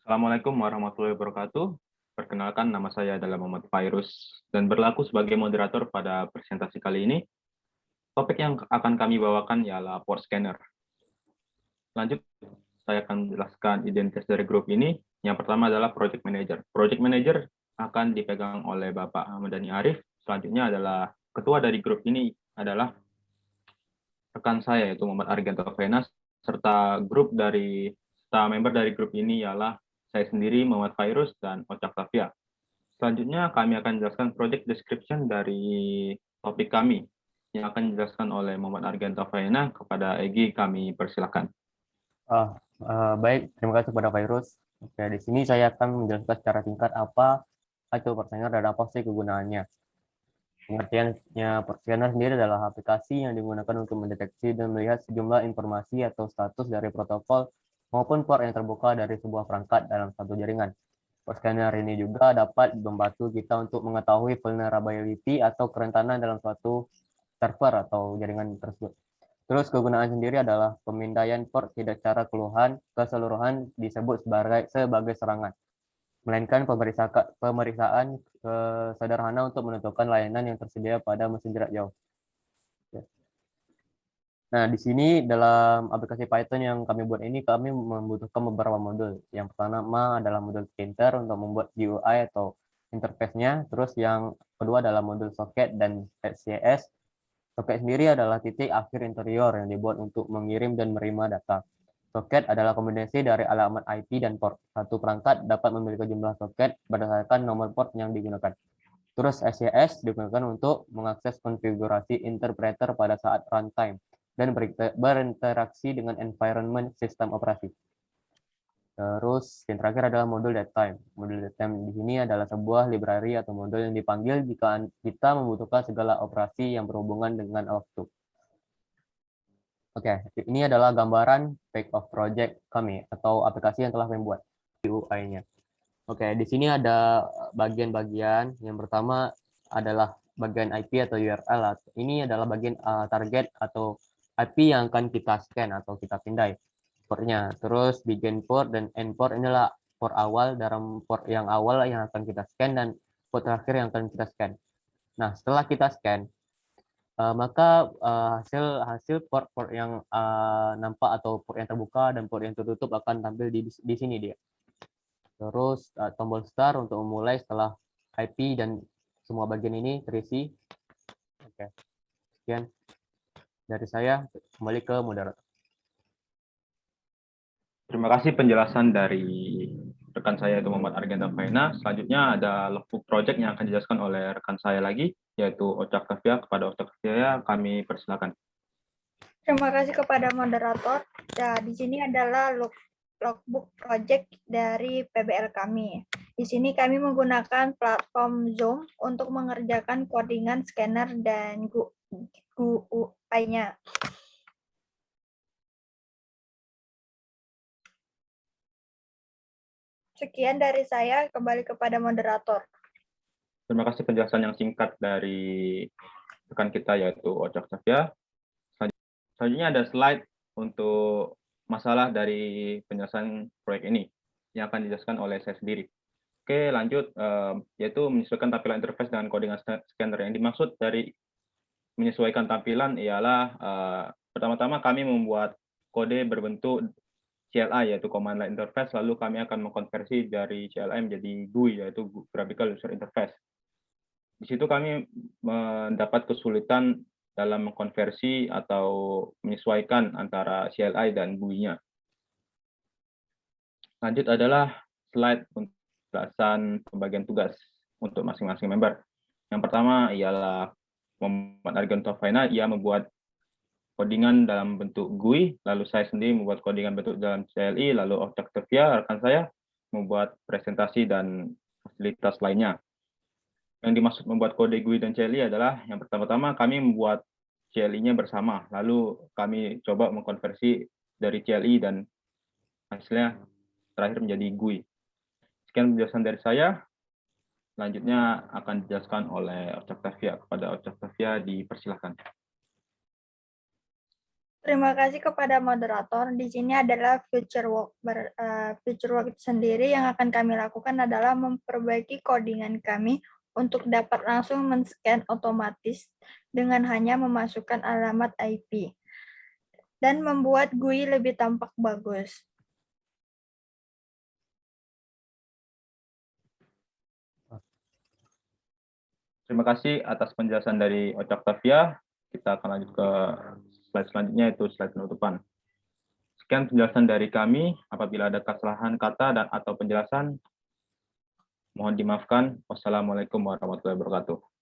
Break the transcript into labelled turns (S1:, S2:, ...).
S1: Assalamualaikum warahmatullahi wabarakatuh. Perkenalkan, nama saya adalah Muhammad Fairuz dan berlaku sebagai moderator pada presentasi kali ini. Topik yang akan kami bawakan ialah port scanner. Lanjut, saya akan menjelaskan identitas dari grup ini. Yang pertama adalah project manager. Project manager akan dipegang oleh Bapak Ahmad Arif. Selanjutnya adalah ketua dari grup ini adalah rekan saya, yaitu Muhammad Argento Venas, serta member dari grup ini ialah saya sendiri, Muhammad Fairuz, dan Ocak Tafia. Selanjutnya kami akan menjelaskan project description dari topik kami yang akan dijelaskan oleh Muhammad Argento Venas. Kepada Egi, kami persilakan.
S2: Baik, terima kasih kepada Virus. Oke, di sini saya akan menjelaskan secara singkat apa itu port scanner dan apa sih kegunaannya. Pengertiannya, port scanner sendiri adalah aplikasi yang digunakan untuk mendeteksi dan melihat sejumlah informasi atau status dari protokol maupun port yang terbuka dari sebuah perangkat dalam satu jaringan. Port scanner ini juga dapat membantu kita untuk mengetahui vulnerability atau kerentanan dalam suatu server atau jaringan tersebut. Terus kegunaan sendiri adalah pemindaian port tidak secara keseluruhan disebut sebagai serangan, melainkan pemeriksaan sederhana untuk menentukan layanan yang tersedia pada mesin jarak jauh. Nah, di sini dalam aplikasi Python yang kami buat ini, kami membutuhkan beberapa modul. Yang pertama adalah modul printer untuk membuat GUI atau interface-nya. Terus yang kedua adalah modul socket dan SCS. Soket sendiri adalah titik akhir interior yang dibuat untuk mengirim dan menerima data. Soket adalah kombinasi dari alamat IP dan port. Satu perangkat dapat memiliki jumlah soket berdasarkan nomor port yang digunakan. Terus SCS digunakan untuk mengakses konfigurasi interpreter pada saat runtime dan berinteraksi dengan environment sistem operasi. Terus yang terakhir adalah modul datetime. Modul datetime di sini adalah sebuah library atau modul yang dipanggil jika kita membutuhkan segala operasi yang berhubungan dengan waktu. Oke, ini adalah gambaran page of project kami atau aplikasi yang telah kami buat UI-nya. Oke, di sini ada bagian-bagian. Yang pertama adalah bagian IP atau URL. Ini adalah bagian target atau IP yang akan kita scan atau kita pindai portnya. Terus begin port dan end port inilah port awal dalam port yang awal yang akan kita scan dan port terakhir yang akan kita scan. Nah, setelah kita scan, maka hasil port yang nampak atau port yang terbuka dan port yang tertutup akan tampil di sini dia. Terus tombol start untuk memulai setelah IP dan semua bagian ini terisi. Oke, sekian dari saya, kembali ke moderator.
S1: Terima kasih penjelasan dari rekan saya, itu Muhammad Argento Venas. Selanjutnya ada logbook project yang akan dijelaskan oleh rekan saya lagi, yaitu Ocak Tafia. Kepada Ocak Tafia, kami persilakan.
S3: Terima kasih kepada moderator. Nah, di sini adalah logbook project dari PBL kami. Di sini kami menggunakan platform Zoom untuk mengerjakan codingan scanner dan GUI-nya. Sekian dari saya, kembali kepada moderator.
S1: Terima kasih penjelasan yang singkat dari rekan kita, yaitu Ocak Tafia. Selanjutnya ada slide untuk masalah dari penjelasan proyek ini yang akan dijelaskan oleh saya sendiri. Oke, lanjut, yaitu menyesuaikan tampilan interface dengan codingan scanner. Yang dimaksud dari menyesuaikan tampilan ialah pertama-tama kami membuat kode berbentuk CLI, yaitu Command Line Interface, lalu kami akan mengkonversi dari CLI menjadi GUI, yaitu Graphical User Interface. Di situ kami mendapat kesulitan dalam mengkonversi atau menyesuaikan antara CLI dan GUI-nya. Lanjut adalah slide untuk penjelasan pembagian tugas untuk masing-masing member. Yang pertama ialah Muhammad Argento Venas, ia membuat codingan dalam bentuk GUI, lalu saya sendiri membuat codingan bentuk dalam CLI, lalu Ocak Tafia, rekan saya, membuat presentasi dan fasilitas lainnya. Yang dimaksud membuat kode GUI dan CLI adalah yang pertama-tama kami membuat CLI-nya bersama, lalu kami coba mengkonversi dari CLI dan hasilnya terakhir menjadi GUI. Sekian penjelasan dari saya. Selanjutnya akan dijelaskan oleh Ocak Tafia. Kepada Ocak Tafia, dipersilakan.
S3: Terima kasih kepada moderator. Di sini adalah future work. Future work itu sendiri yang akan kami lakukan adalah memperbaiki codingan kami untuk dapat langsung men-scan otomatis dengan hanya memasukkan alamat IP dan membuat GUI lebih tampak bagus.
S1: Terima kasih atas penjelasan dari Octavia. Kita akan lanjut ke slide selanjutnya, yaitu slide penutupan. Sekian penjelasan dari kami. Apabila ada kesalahan kata dan atau penjelasan, mohon dimaafkan. Wassalamualaikum warahmatullahi wabarakatuh.